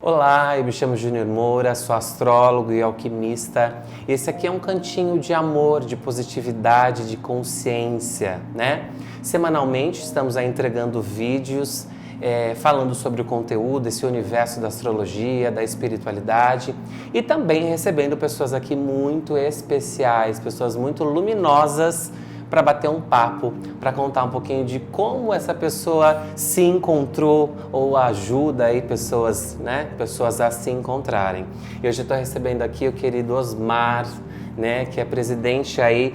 Olá, eu me chamo Júnior Moura, sou astrólogo e alquimista. Esse aqui é um cantinho de amor, de positividade, de consciência, né? Semanalmente estamos aí entregando vídeos falando sobre o conteúdo, esse universo da astrologia, da espiritualidade e também recebendo pessoas aqui muito especiais, pessoas muito luminosas para bater um papo, para contar um pouquinho de como essa pessoa se encontrou ou ajuda aí pessoas a se encontrarem. E hoje eu estou recebendo aqui o querido Osmar, né, que é presidente aí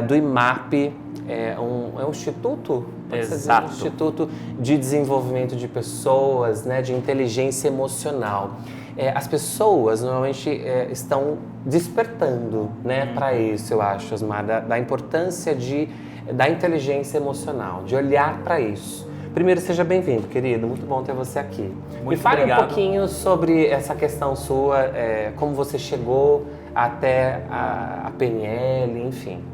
do IMAP, é um instituto? Exato. Um instituto de desenvolvimento de pessoas, né, de inteligência emocional. As pessoas normalmente estão despertando, né, para isso, eu acho, Osmar, da importância da inteligência emocional, de olhar para isso. Primeiro, seja bem-vindo, querido, muito bom ter você aqui. Me fale obrigado. um pouquinho sobre essa questão sua, como você chegou até a PNL, enfim.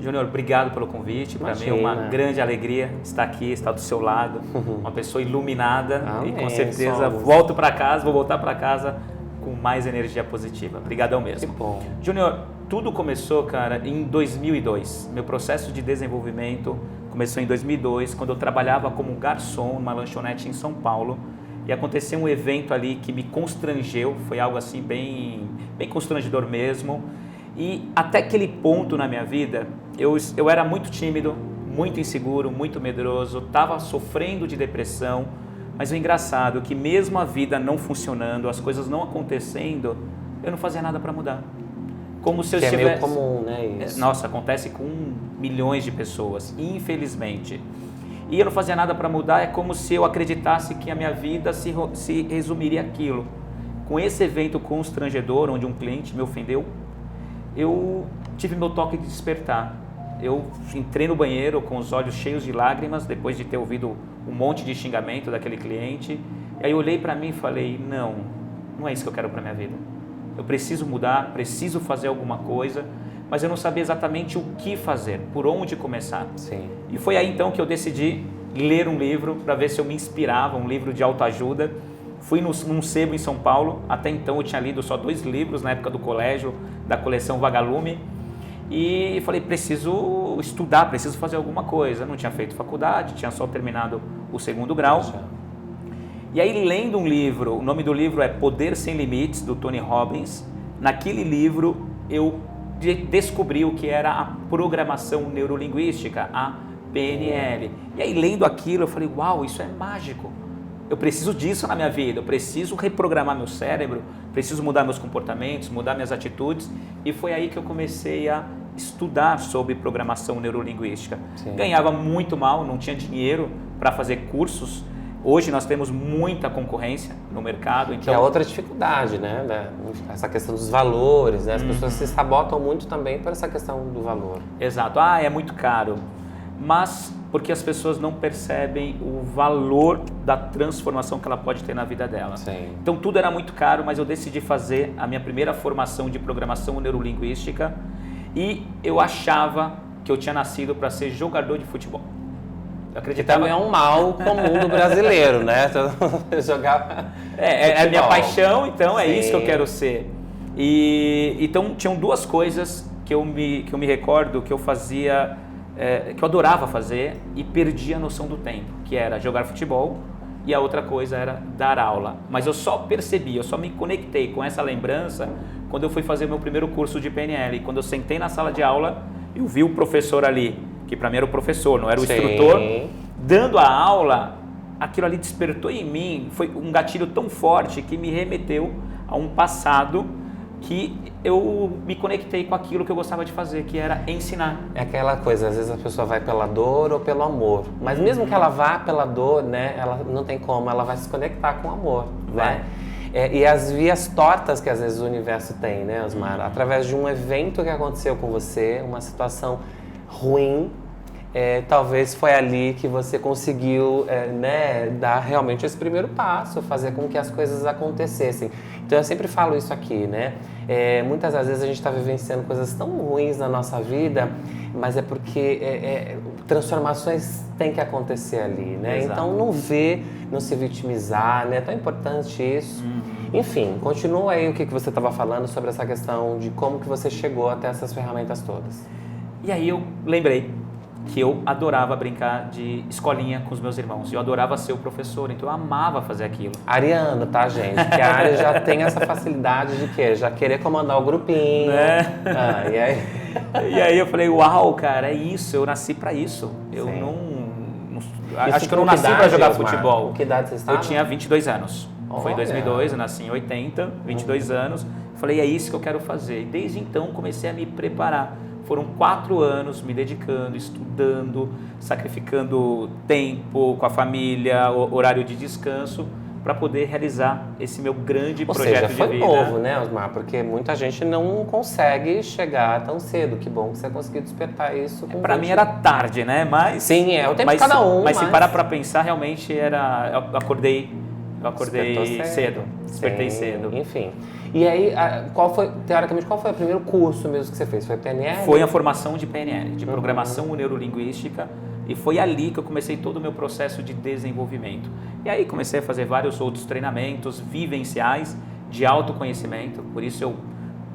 Júnior, obrigado pelo convite. Para mim é uma grande alegria estar aqui, estar do seu lado. Uma pessoa iluminada. Amém, E com certeza vou voltar para casa com mais energia positiva. Obrigadão mesmo. Que bom. Júnior, tudo começou, cara, em 2002. Meu processo de desenvolvimento começou em 2002, quando eu trabalhava como garçom numa lanchonete em São Paulo. E aconteceu um evento ali que me constrangeu, foi algo assim bem constrangedor mesmo. E até aquele ponto na minha vida, eu era muito tímido, muito inseguro, muito medroso, estava sofrendo de depressão, mas o engraçado é que mesmo a vida não funcionando, as coisas não acontecendo, eu não fazia nada para mudar. Como se eu estivesse... É meio comum, né, isso? Nossa, acontece com milhões de pessoas, infelizmente. E eu não fazia nada para mudar, é como se eu acreditasse que a minha vida se resumiria àquilo. Com esse evento constrangedor, onde um cliente me ofendeu, eu tive meu toque de despertar. Eu entrei no banheiro com os olhos cheios de lágrimas, depois de ter ouvido um monte de xingamento daquele cliente. E aí eu olhei para mim e falei, não é isso que eu quero para minha vida. Eu preciso mudar, preciso fazer alguma coisa, mas eu não sabia exatamente o que fazer, por onde começar. Sim. E foi aí então que eu decidi ler um livro para ver se eu me inspirava, um livro de autoajuda. Fui num sebo em São Paulo, até então eu tinha lido só 2 livros na época do colégio, da coleção Vagalume, e falei, preciso estudar, preciso fazer alguma coisa. Não tinha feito faculdade, tinha só terminado o 2º grau. E aí, lendo um livro, o nome do livro é Poder Sem Limites, do Tony Robbins. Naquele livro eu descobri o que era a programação neurolinguística, a PNL. E aí, lendo aquilo, eu falei, uau, isso é mágico. Eu preciso disso na minha vida, eu preciso reprogramar meu cérebro, preciso mudar meus comportamentos, mudar minhas atitudes. E foi aí que eu comecei a estudar sobre programação neurolinguística. Sim. Ganhava muito mal, não tinha dinheiro para fazer cursos. Hoje nós temos muita concorrência no mercado. Então... Que é outra dificuldade, né? Essa questão dos valores, né? As pessoas se sabotam muito também por essa questão do valor. Exato. É muito caro. Mas porque as pessoas não percebem o valor da transformação que ela pode ter na vida dela. Sim. Então tudo era muito caro, mas eu decidi fazer a minha primeira formação de programação neurolinguística e eu achava que eu tinha nascido para ser jogador de futebol. Eu acreditava... Que também é um mal comum do brasileiro, né? Jogar é a minha paixão, então é Sim. isso que eu quero ser. E então tinham 2 coisas que eu me recordo que eu fazia... que eu adorava fazer e perdi a noção do tempo, que era jogar futebol e a outra coisa era dar aula. Mas eu só percebi, eu só me conectei com essa lembrança quando eu fui fazer meu primeiro curso de PNL. E quando eu sentei na sala de aula, eu vi o professor ali, que para mim era o professor, não era o instrutor, dando a aula, aquilo ali despertou em mim, foi um gatilho tão forte que me remeteu a um passado que eu me conectei com aquilo que eu gostava de fazer, que era ensinar. É aquela coisa, às vezes a pessoa vai pela dor ou pelo amor, mas mesmo que ela vá pela dor, né, ela não tem como, ela vai se conectar com o amor, né? E as vias tortas que às vezes o universo tem, né, Osmar? Através de um evento que aconteceu com você, uma situação ruim, talvez foi ali que você conseguiu dar realmente esse primeiro passo, fazer com que as coisas acontecessem. Então eu sempre falo isso aqui, né? Muitas das vezes a gente está vivenciando coisas tão ruins na nossa vida, mas é porque transformações têm que acontecer ali, né? Exato. Então não se vitimizar, né? É tão importante isso. Enfim, continua aí o que você estava falando sobre essa questão de como que você chegou até essas ferramentas todas. E aí eu lembrei que eu adorava brincar de escolinha com os meus irmãos. Eu adorava ser o professor, então eu amava fazer aquilo. Ariano, tá, gente? Porque a Ari já tem essa facilidade de quê? Já querer comandar o grupinho. Né? E aí? E aí eu falei, uau, cara, é isso, eu nasci pra isso. Eu Sim. acho que eu não nasci pra jogar futebol. Com que idade você estava? Eu tinha 22 anos. Foi em Olha. 2002, eu nasci em 80, 22 anos. Falei, é isso que eu quero fazer. E desde então comecei a me preparar. Foram 4 anos me dedicando, estudando, sacrificando tempo com a família, horário de descanso, para poder realizar esse meu grande projeto de vida. Ou seja, foi novo, né, Osmar? Porque muita gente não consegue chegar tão cedo. Que bom que você conseguiu despertar isso. Para mim era tarde, né? Mas sim, é o tempo de cada um. Mas se parar para pensar, realmente era. Eu acordei cedo. Despertei cedo. Enfim. E aí, teoricamente, qual foi o primeiro curso mesmo que você fez? Foi PNL? Foi a formação de PNL, de Programação Neurolinguística, e foi ali que eu comecei todo o meu processo de desenvolvimento. E aí comecei a fazer vários outros treinamentos vivenciais de autoconhecimento, por isso eu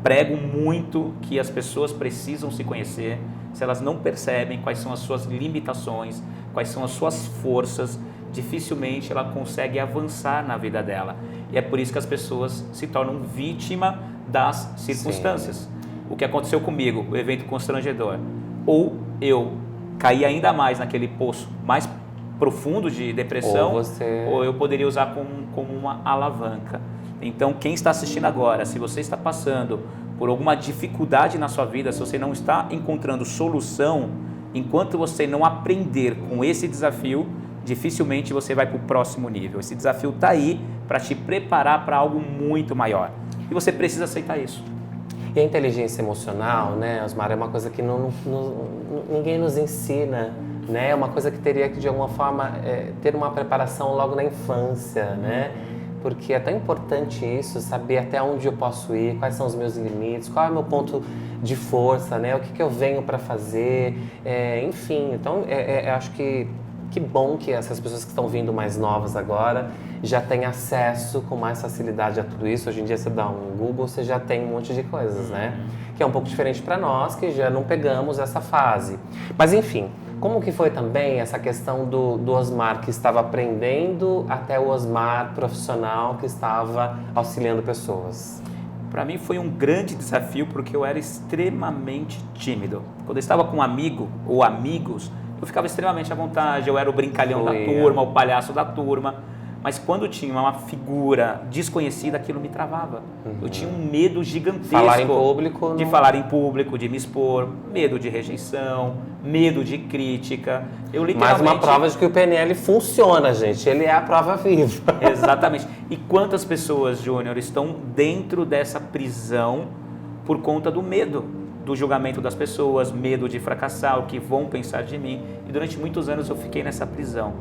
prego muito que as pessoas precisam se conhecer. Se elas não percebem quais são as suas limitações, quais são as suas forças, dificilmente ela consegue avançar na vida dela. E é por isso que as pessoas se tornam vítima das circunstâncias. Sim. O que aconteceu comigo, o evento constrangedor. Ou eu caí ainda mais naquele poço mais profundo de depressão, ou eu poderia usar como uma alavanca. Então, quem está assistindo agora, se você está passando por alguma dificuldade na sua vida, se você não está encontrando solução, enquanto você não aprender com esse desafio, dificilmente você vai para o próximo nível. Esse desafio está aí para te preparar para algo muito maior. E você precisa aceitar isso. E a inteligência emocional, né, Osmar, é uma coisa que ninguém nos ensina, né? É uma coisa que teria que, de alguma forma, ter uma preparação logo na infância, né? Porque é tão importante isso, saber até onde eu posso ir, quais são os meus limites, qual é o meu ponto de força, né? O que eu venho para fazer, enfim. Então, eu acho que bom que essas pessoas que estão vindo mais novas agora já têm acesso com mais facilidade a tudo isso. Hoje em dia você dá um Google, você já tem um monte de coisas, né? Que é um pouco diferente para nós, que já não pegamos essa fase. Mas enfim, como que foi também essa questão do Osmar que estava aprendendo até o Osmar profissional que estava auxiliando pessoas? Para mim foi um grande desafio porque eu era extremamente tímido. Quando eu estava com um amigo ou amigos, eu ficava extremamente à vontade, eu era o brincalhão da turma, o palhaço da turma, mas quando tinha uma figura desconhecida, aquilo me travava. Eu tinha um medo gigantesco falar em público, de falar em público, de me expor, medo de rejeição, medo de crítica. Eu literalmente... Mais uma prova de que o PNL funciona, gente, ele é a prova viva. Exatamente. E quantas pessoas, Júnior, estão dentro dessa prisão por conta do medo? Do julgamento das pessoas, medo de fracassar, o que vão pensar de mim. E durante muitos anos eu fiquei nessa prisão.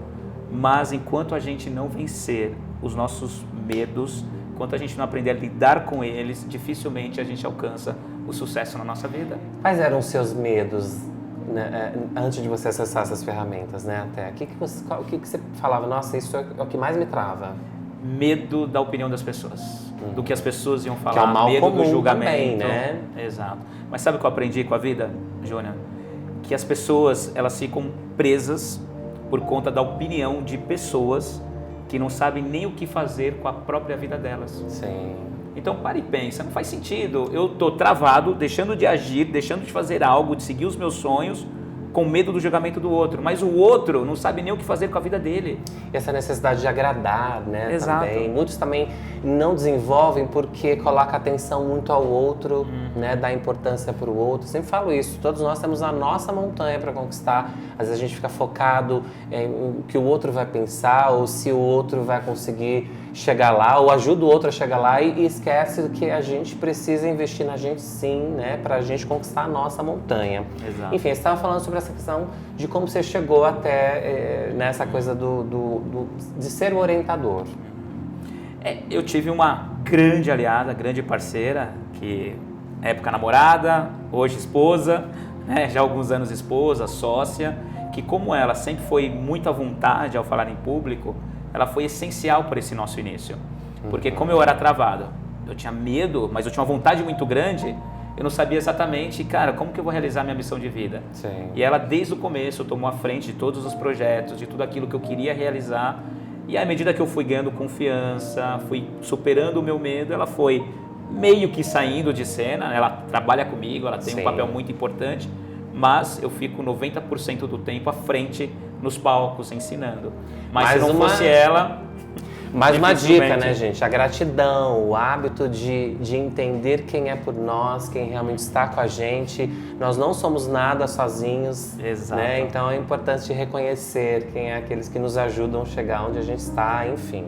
Mas enquanto a gente não vencer os nossos medos, enquanto a gente não aprender a lidar com eles, dificilmente a gente alcança o sucesso na nossa vida. Quais eram os seus medos, né, antes de você acessar essas ferramentas, né, até? O que você falava? Nossa, isso é o que mais me trava. Medo da opinião das pessoas, do que as pessoas iam falar, que é um mal medo comum do julgamento. Também, né? Exato. Mas sabe o que eu aprendi com a vida, Júnior? Que as pessoas, elas ficam presas por conta da opinião de pessoas que não sabem nem o que fazer com a própria vida delas. Sim. Então pare e pensa, não faz sentido. Eu estou travado, deixando de agir, deixando de fazer algo, de seguir os meus sonhos, com medo do julgamento do outro, mas o outro não sabe nem o que fazer com a vida dele. E essa necessidade de agradar, né? Exato. Também. Muitos também não desenvolvem porque coloca atenção muito ao outro, né? Dá importância para o outro. Sempre falo isso, todos nós temos a nossa montanha para conquistar. Às vezes a gente fica focado em o que o outro vai pensar ou se o outro vai conseguir chegar lá, ou ajuda o outro a chegar lá e esquece que a gente precisa investir na gente sim, né? Para a gente conquistar a nossa montanha. Exato. Enfim, você estava falando sobre essa questão de como você chegou até nessa coisa de ser o orientador. Eu tive uma grande aliada, grande parceira, que época namorada, hoje esposa, né? Já há alguns anos esposa, sócia, que como ela sempre foi muito à vontade ao falar em público, ela foi essencial para esse nosso início. Porque como eu era travado, eu tinha medo, mas eu tinha uma vontade muito grande, eu não sabia exatamente, cara, como que eu vou realizar minha missão de vida? Sim. E ela, desde o começo, tomou a frente de todos os projetos, de tudo aquilo que eu queria realizar. E à medida que eu fui ganhando confiança, fui superando o meu medo, ela foi meio que saindo de cena. Ela trabalha comigo, ela tem Sim. um papel muito importante, mas eu fico 90% do tempo à frente nos palcos, ensinando. Mas se não fosse ela... Mais uma dica, né, gente? A gratidão, o hábito de entender quem é por nós, quem realmente está com a gente. Nós não somos nada sozinhos, Exato. né? Então é importante reconhecer quem é aqueles que nos ajudam a chegar onde a gente está, enfim.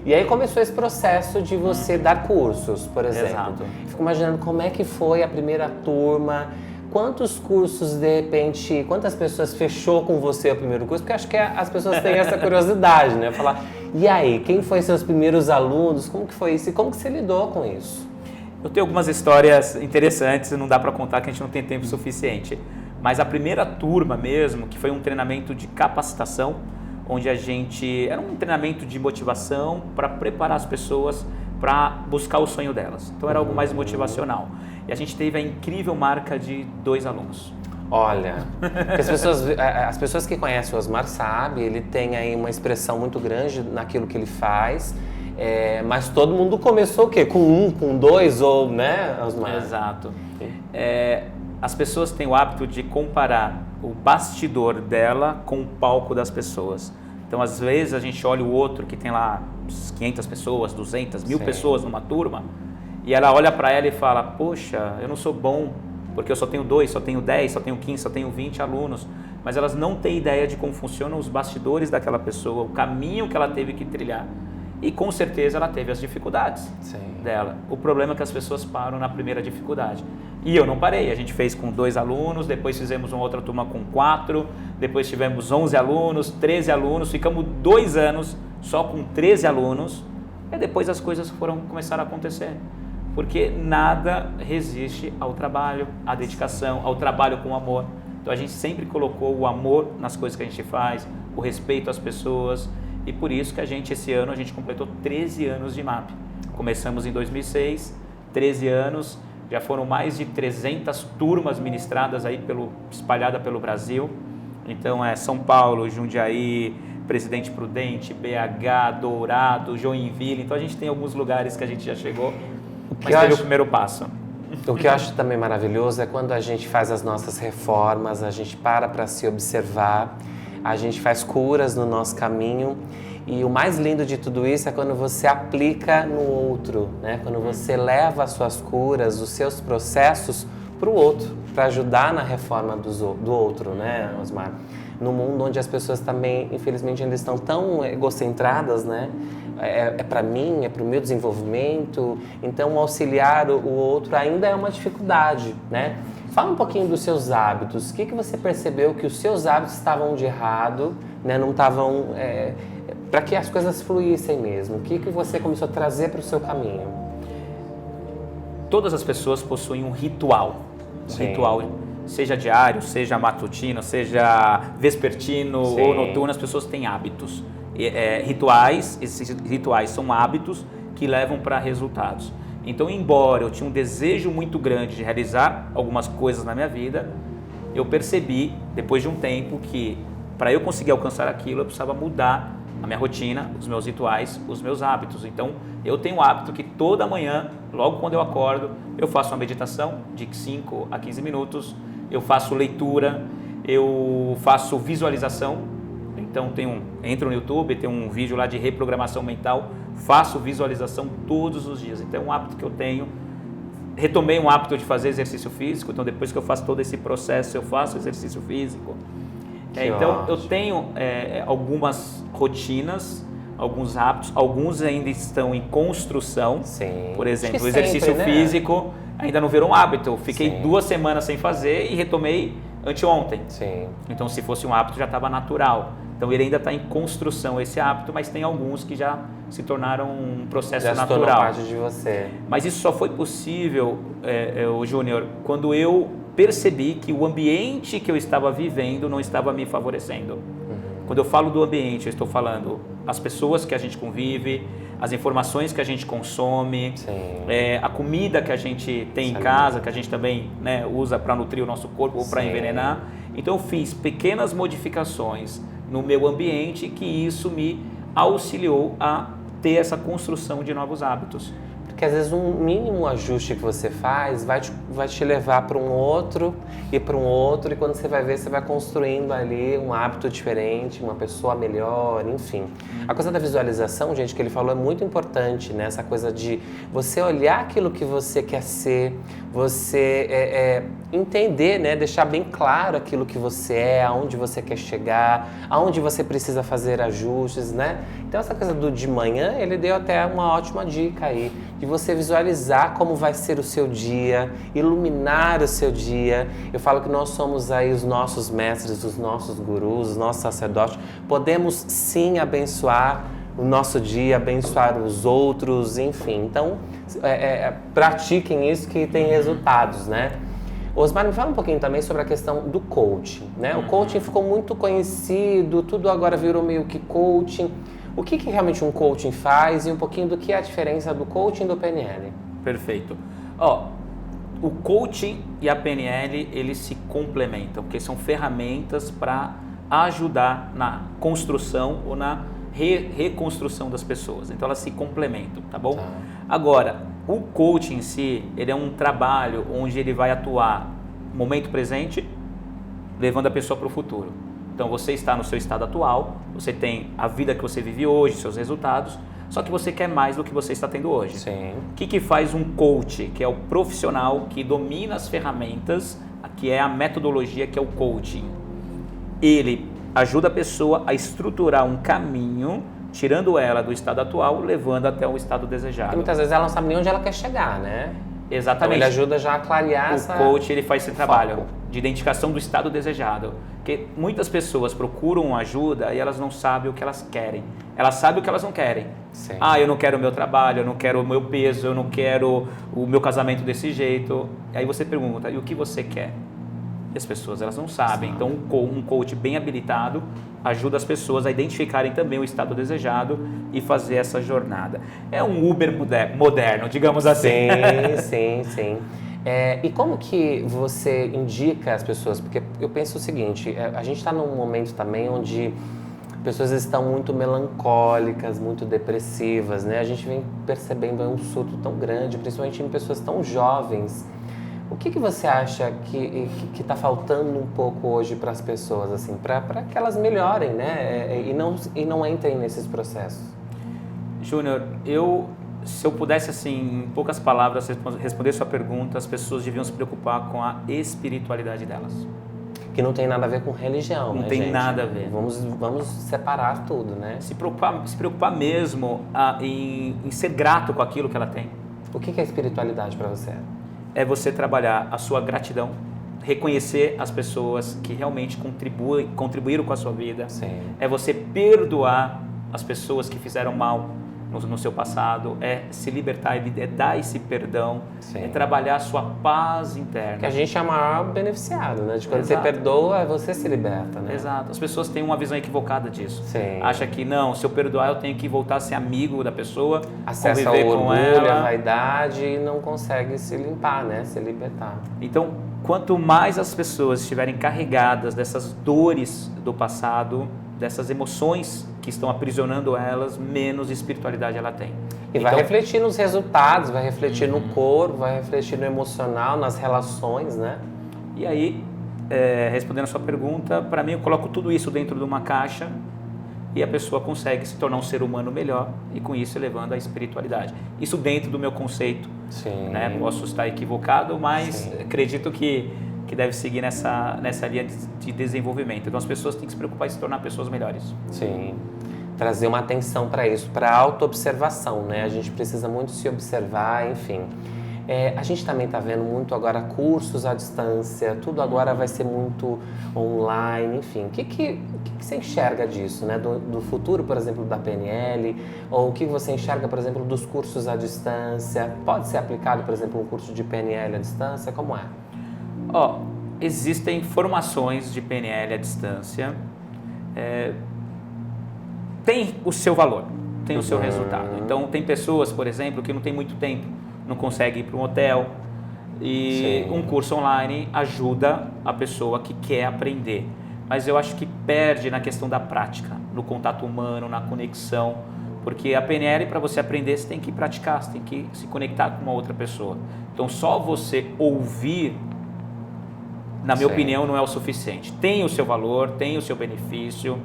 E aí começou esse processo de você dar cursos, por exemplo. Exato. Fico imaginando como é que foi a primeira turma. Quantos cursos, de repente, quantas pessoas fechou com você o primeiro curso? Porque acho que as pessoas têm essa curiosidade, né? Falar, e aí, quem foi seus primeiros alunos? Como que foi isso? E como que você lidou com isso? Eu tenho algumas histórias interessantes, não dá para contar que a gente não tem tempo suficiente. Mas a primeira turma mesmo, que foi um treinamento de capacitação, onde a gente... Era um treinamento de motivação para preparar as pessoas para buscar o sonho delas. Então era algo mais motivacional. E a gente teve a incrível marca de 2 alunos. Olha, as pessoas que conhecem o Osmar sabem, ele tem aí uma expressão muito grande naquilo que ele faz, mas todo mundo começou o quê? Com 1, com 2 ou, né, Osmar? Exato. As pessoas têm o hábito de comparar o bastidor dela com o palco das pessoas. Então, às vezes, a gente olha o outro que tem lá 500 pessoas, 200, 1000 pessoas numa turma, e ela olha para ela e fala, poxa, eu não sou bom, porque eu só tenho 2, só tenho 10, só tenho 15, só tenho 20 alunos. Mas elas não têm ideia de como funcionam os bastidores daquela pessoa, o caminho que ela teve que trilhar. E com certeza ela teve as dificuldades dela. O problema é que as pessoas param na primeira dificuldade. E eu não parei, a gente fez com 2 alunos, depois fizemos uma outra turma com 4, depois tivemos 11 alunos, 13 alunos, ficamos 2 anos só com 13 alunos, e depois as coisas começaram a acontecer. Porque nada resiste ao trabalho, à dedicação, ao trabalho com amor. Então a gente sempre colocou o amor nas coisas que a gente faz, o respeito às pessoas, e por isso que esse ano a gente completou 13 anos de MAP. Começamos em 2006, 13 anos, já foram mais de 300 turmas ministradas aí espalhadas pelo Brasil. Então São Paulo, Jundiaí, Presidente Prudente, BH, Dourado, Joinville. Então a gente tem alguns lugares que a gente já chegou, mas teve o primeiro passo. O que eu acho também maravilhoso é quando a gente faz as nossas reformas, a gente para se observar, a gente faz curas no nosso caminho. E o mais lindo de tudo isso é quando você aplica no outro, né? Quando você leva as suas curas, os seus processos para o outro, para ajudar na reforma do outro, né, Osmar? No mundo onde as pessoas também, infelizmente, ainda estão tão egocentradas, né? É para mim, é para o meu desenvolvimento, então auxiliar o outro ainda é uma dificuldade, né? Fala um pouquinho dos seus hábitos, o que você percebeu que os seus hábitos estavam de errado, né? Não estavam... para que as coisas fluíssem mesmo, o que você começou a trazer para o seu caminho? Todas as pessoas possuem um ritual, seja diário, seja matutino, seja vespertino ou noturno, as pessoas têm hábitos. Esses rituais são hábitos que levam para resultados. Então, embora eu tinha um desejo muito grande de realizar algumas coisas na minha vida, eu percebi, depois de um tempo, que para eu conseguir alcançar aquilo, eu precisava mudar a minha rotina, os meus rituais, os meus hábitos. Então, eu tenho o hábito que toda manhã, logo quando eu acordo, eu faço uma meditação de 5 a 15 minutos, eu faço leitura, eu faço visualização. Então, entro no YouTube, tem um vídeo lá de reprogramação mental, faço visualização todos os dias. Então, é um hábito que eu tenho. Retomei um hábito de fazer exercício físico, então depois que eu faço todo esse processo, eu faço exercício físico. Então, eu tenho algumas rotinas, alguns hábitos, alguns ainda estão em construção. Sim. Por exemplo, o exercício físico ainda não virou um hábito. Eu fiquei 2 semanas sem fazer e retomei anteontem. Sim. Então, se fosse um hábito, já estava natural. Então, ele ainda está em construção, esse hábito, mas tem alguns que já se tornaram um processo natural. Já se tornou parte de você. Mas isso só foi possível, Júnior, quando eu percebi que o ambiente que eu estava vivendo não estava me favorecendo. Quando eu falo do ambiente, eu estou falando as pessoas que a gente convive, as informações que a gente consome, a comida que a gente tem em casa, que a gente também, né, usa para nutrir o nosso corpo ou para envenenar. Então eu fiz pequenas modificações no meu ambiente que isso me auxiliou a ter essa construção de novos hábitos. Porque às vezes um mínimo ajuste que você faz vai te levar para um outro e para um outro, e quando você vai ver, você vai construindo ali um hábito diferente, uma pessoa melhor, enfim. A coisa da visualização, gente, que ele falou é muito importante, né? Essa coisa de você olhar aquilo que você quer ser, você entender, né? Deixar bem claro aquilo que você é, aonde você quer chegar, aonde você precisa fazer ajustes, né? Então essa coisa do de manhã, ele deu até uma ótima dica aí, de você visualizar como vai ser o seu dia, iluminar o seu dia. Eu falo que nós somos aí os nossos mestres, os nossos gurus, os nossos sacerdotes. Podemos sim abençoar o nosso dia, abençoar os outros, enfim. Então, pratiquem isso que tem resultados, né? Osmar, me fala um pouquinho também sobre a questão do coaching, né? O coaching ficou muito conhecido, tudo agora virou meio que coaching. O que realmente um coaching faz e um pouquinho do que é a diferença do coaching e do PNL? Perfeito. O coaching e a PNL, eles se complementam, porque são ferramentas para ajudar na construção ou na reconstrução das pessoas. Então elas se complementam, tá bom? Tá. Agora, o coaching em si, ele é um trabalho onde ele vai atuar no momento presente, levando a pessoa para o futuro. Então você está no seu estado atual, você tem a vida que você vive hoje, seus resultados, só que você quer mais do que você está tendo hoje. Sim. O que faz um coach, que é o profissional que domina as ferramentas, que é a metodologia, que é o coaching? Ele ajuda a pessoa a estruturar um caminho, tirando ela do estado atual, levando até o estado desejado. E muitas vezes ela não sabe nem onde ela quer chegar, né? Exatamente. Então ele ajuda já a clarear O coach, ele faz esse trabalho de identificação do estado desejado. Porque muitas pessoas procuram ajuda e elas não sabem o que elas querem. Elas sabem o que elas não querem. Sim. Eu não quero o meu trabalho, eu não quero o meu peso, eu não quero o meu casamento desse jeito. E aí você pergunta, e o que você quer? E as pessoas, elas não sabem. Então um coach bem habilitado ajuda as pessoas a identificarem também o estado desejado e fazer essa jornada. É um Uber moderno, digamos assim. Sim. E como que você indica as pessoas? Porque eu penso o seguinte, a gente está num momento também onde pessoas estão muito melancólicas, muito depressivas, né? A gente vem percebendo um surto tão grande, principalmente em pessoas tão jovens. O que você acha que está faltando um pouco hoje para as pessoas, assim, para que elas melhorem, né? E não entrem nesses processos? Júnior, se eu pudesse, assim, em poucas palavras, responder sua pergunta, as pessoas deviam se preocupar com a espiritualidade delas. Que não tem nada a ver com religião, não né, tem gente? Nada a ver. Vamos separar tudo, né? Se preocupar mesmo em ser grato com aquilo que ela tem. O que é espiritualidade para você? É você trabalhar a sua gratidão, reconhecer as pessoas que realmente contribuíram com a sua vida. Sim. É você perdoar as pessoas que fizeram mal no seu passado, é se libertar, é dar esse perdão, Sim. É trabalhar a sua paz interna. Que a gente é o maior beneficiado, né? De quando Exato. você perdoa, você se liberta, né? Exato. As pessoas têm uma visão equivocada disso. Sim. Acha que não, se eu perdoar eu tenho que voltar a ser amigo da pessoa, acessa conviver o com orgulho, ela. a vaidade e não consegue se limpar, né? Se libertar. Então, quanto mais as pessoas estiverem carregadas dessas dores do passado, dessas emoções que estão aprisionando elas, menos espiritualidade ela tem. E vai refletir nos resultados, vai refletir no corpo, vai refletir no emocional, nas relações, né? E aí, respondendo a sua pergunta, para mim eu coloco tudo isso dentro de uma caixa e a pessoa consegue se tornar um ser humano melhor e com isso elevando a espiritualidade. Isso dentro do meu conceito. Sim. Né? Posso estar equivocado, mas Sim. acredito que deve seguir nessa linha de desenvolvimento. Então as pessoas têm que se preocupar em se tornar pessoas melhores. Sim. Trazer uma atenção para isso, para a autoobservação, né? A gente precisa muito se observar, enfim. A gente também está vendo muito agora cursos à distância, tudo agora vai ser muito online, enfim. O que você enxerga disso, né? Do futuro, por exemplo, da PNL, ou o que você enxerga, por exemplo, dos cursos à distância? Pode ser aplicado, por exemplo, um curso de PNL à distância? Como é? Existem formações de PNL à distância, tem o seu valor, tem o seu resultado. Então, tem pessoas, por exemplo, que não tem muito tempo, não conseguem ir para um hotel, e Sim. um curso online ajuda a pessoa que quer aprender. Mas eu acho que perde na questão da prática, no contato humano, na conexão, porque a PNL, para você aprender, você tem que praticar, você tem que se conectar com uma outra pessoa. Então, só você ouvir, na minha opinião, não é o suficiente. Tem o seu valor, tem o seu benefício,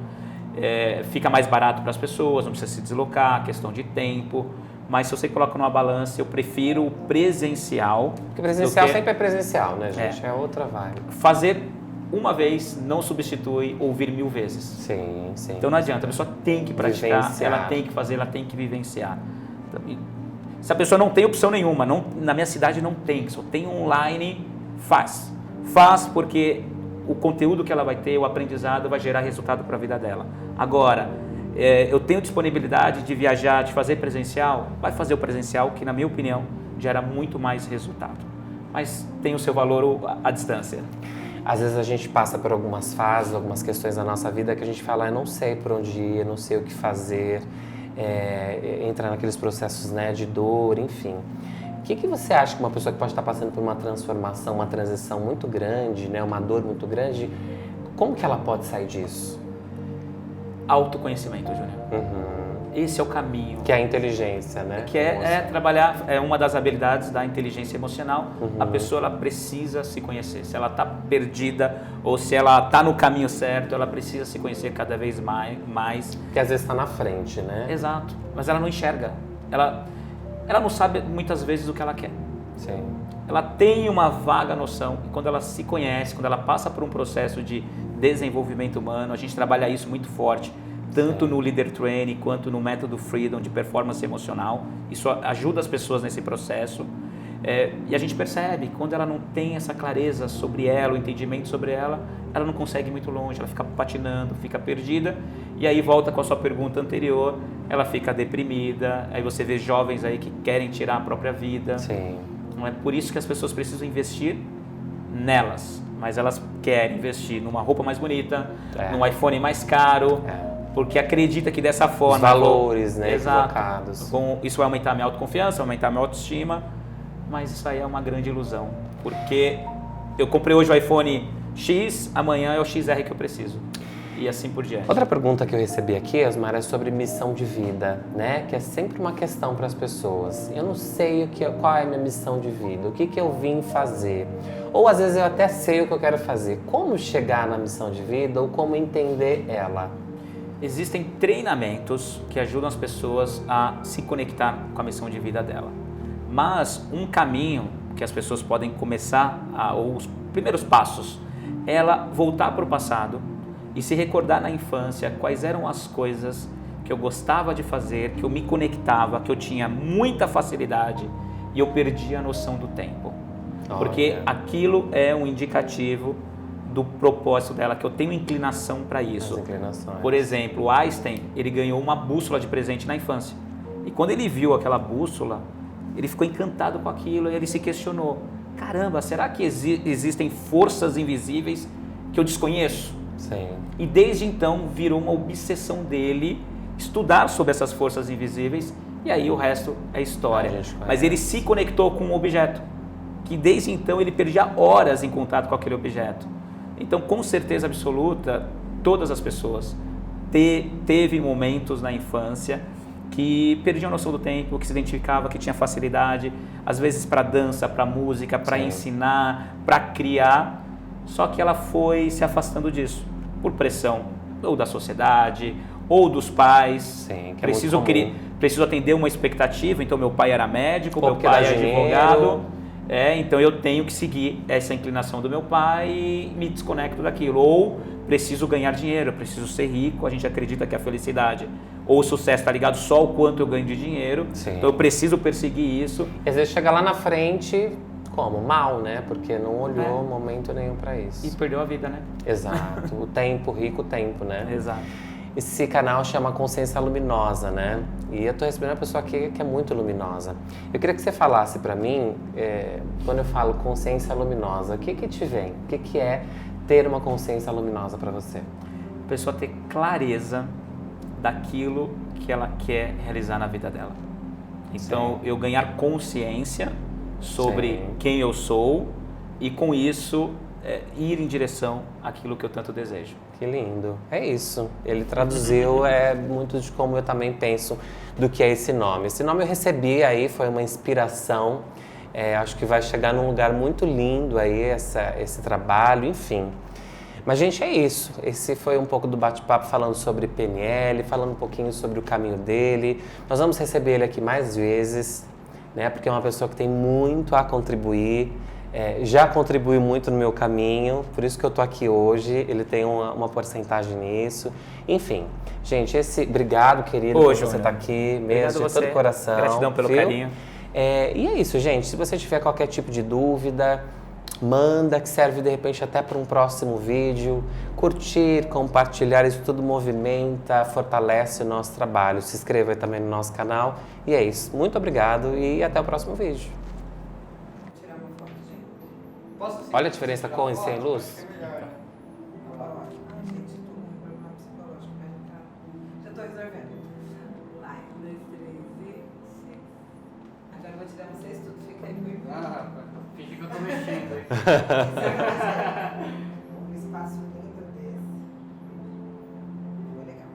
fica mais barato para as pessoas, não precisa se deslocar, questão de tempo. Mas se você coloca numa balança, eu prefiro o presencial. Porque presencial sempre é presencial, né, gente? É outra vibe. Fazer uma vez não substitui ouvir 1000 vezes. Sim. Então não adianta, a pessoa tem que praticar, Vivenciar. ela tem que fazer, ela tem que vivenciar. Se a pessoa não tem opção nenhuma, na minha cidade não tem, só tem online, faz. Faz porque o conteúdo que ela vai ter, o aprendizado vai gerar resultado para a vida dela. Agora, eu tenho disponibilidade de viajar, de fazer presencial, vai fazer o presencial que, na minha opinião, gera muito mais resultado. Mas tem o seu valor à distância. Às vezes a gente passa por algumas fases, algumas questões da nossa vida que a gente fala, eu não sei por onde ir, não sei o que fazer, entra naqueles processos, né, de dor, enfim. O que você acha que uma pessoa que pode estar passando por uma transformação, uma transição muito grande, né, uma dor muito grande, como que ela pode sair disso? Autoconhecimento, Júnior. Esse é o caminho. Que é a inteligência, né? Que é trabalhar, é uma das habilidades da inteligência emocional. A pessoa ela precisa se conhecer. Se ela está perdida ou se ela está no caminho certo, ela precisa se conhecer cada vez mais. Que às vezes está na frente, né? Exato. Mas ela não enxerga. Ela não sabe muitas vezes o que ela quer. Sim. Ela tem uma vaga noção e quando ela se conhece, quando ela passa por um processo de desenvolvimento humano, a gente trabalha isso muito forte, tanto no Leader Training quanto no método Freedom de performance emocional. Isso ajuda as pessoas nesse processo. E a gente percebe que quando ela não tem essa clareza sobre ela, o entendimento sobre ela não consegue ir muito longe, ela fica patinando, fica perdida. E aí volta com a sua pergunta anterior, ela fica deprimida, aí você vê jovens aí que querem tirar a própria vida. Sim. Não é por isso que as pessoas precisam investir nelas, mas elas querem investir numa roupa mais bonita, num iPhone mais caro, porque acredita que dessa forma... Os valores, né, exato, equivocados. isso vai aumentar a minha autoconfiança, vai aumentar a minha autoestima, mas isso aí é uma grande ilusão, porque eu comprei hoje o iPhone X, amanhã é o XR que eu preciso. E assim por diante. Outra pergunta que eu recebi aqui, Osmar, é sobre missão de vida, né? Que é sempre uma questão para as pessoas. Eu não sei qual é a minha missão de vida, o que eu vim fazer. Ou às vezes eu até sei o que eu quero fazer. Como chegar na missão de vida ou como entender ela? Existem treinamentos que ajudam as pessoas a se conectar com a missão de vida dela. Mas um caminho que as pessoas podem começar, ou os primeiros passos, é ela voltar para o passado e se recordar na infância quais eram as coisas que eu gostava de fazer, que eu me conectava, que eu tinha muita facilidade e eu perdi a noção do tempo. Porque aquilo é um indicativo do propósito dela, que eu tenho inclinação para isso. Por exemplo, Einstein, ele ganhou uma bússola de presente na infância. E quando ele viu aquela bússola, ele ficou encantado com aquilo e ele se questionou: caramba, será que existem forças invisíveis que eu desconheço? Sim. E desde então virou uma obsessão dele estudar sobre essas forças invisíveis e aí o resto é história. Mas ele se conectou com um objeto que desde então ele perdia horas em contato com aquele objeto. Então, com certeza absoluta, todas as pessoas teve momentos na infância que perdiam a noção do tempo, que se identificava, que tinha facilidade, às vezes para dança, para música, para ensinar, para criar, só que ela foi se afastando disso, por pressão ou da sociedade, ou dos pais. Sim, que preciso atender uma expectativa, então meu pai era médico, meu pai é advogado, então eu tenho que seguir essa inclinação do meu pai e me desconecto daquilo. Ou preciso ganhar dinheiro, eu preciso ser rico, a gente acredita que a felicidade ou o sucesso está ligado só ao quanto eu ganho de dinheiro, então eu preciso perseguir isso. E às vezes chega lá na frente, como? Mal, né? Porque não olhou momento nenhum para isso. E perdeu a vida, né? Exato. O tempo, rico tempo, né? Exato. Esse canal chama Consciência Luminosa, né? E eu tô recebendo uma pessoa aqui que é muito luminosa. Eu queria que você falasse pra mim, quando eu falo consciência luminosa, o que te vem? O que é ter uma consciência luminosa pra você? A pessoa ter clareza daquilo que ela quer realizar na vida dela. Então, eu ganhar consciência sobre quem eu sou e, com isso, ir em direção àquilo que eu tanto desejo. Que lindo. É isso. Ele traduziu muito de como eu também penso do que é esse nome. Esse nome eu recebi aí, foi uma inspiração. Acho que vai chegar num lugar muito lindo aí, esse trabalho, enfim. Mas, gente, é isso. Esse foi um pouco do bate-papo falando sobre PNL, falando um pouquinho sobre o caminho dele. Nós vamos receber ele aqui mais vezes, né? Porque é uma pessoa que tem muito a contribuir. Já contribuiu muito no meu caminho, por isso que eu tô aqui hoje. Ele tem uma porcentagem nisso. Enfim, gente, obrigado, querido, por você estar aqui mesmo, de todo o coração. Gratidão pelo carinho. E é isso, gente. Se você tiver qualquer tipo de dúvida, manda, que serve de repente até para um próximo vídeo. Curtir, compartilhar, isso tudo movimenta, fortalece o nosso trabalho. Se inscreva aí também no nosso canal. E é isso. Muito obrigado e até o próximo vídeo. Olha a diferença com e sem luz. Já estou resolvendo. Vai, 1, 2, 3 e 6. Agora eu vou tirar vocês tudo. Fica aí comigo. Finge que eu tô mexendo aí. Um espaço lindo desse. Foi legal.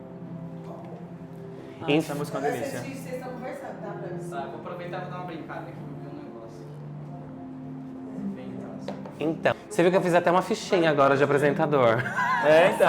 Essa música é uma delícia. Vocês estão conversando, tá? Pra mim. Tá, eu vou aproveitar e vou dar uma brincada aqui no meu negócio. Bem em casa. Então, você viu que eu fiz até uma fichinha agora de apresentador. Então,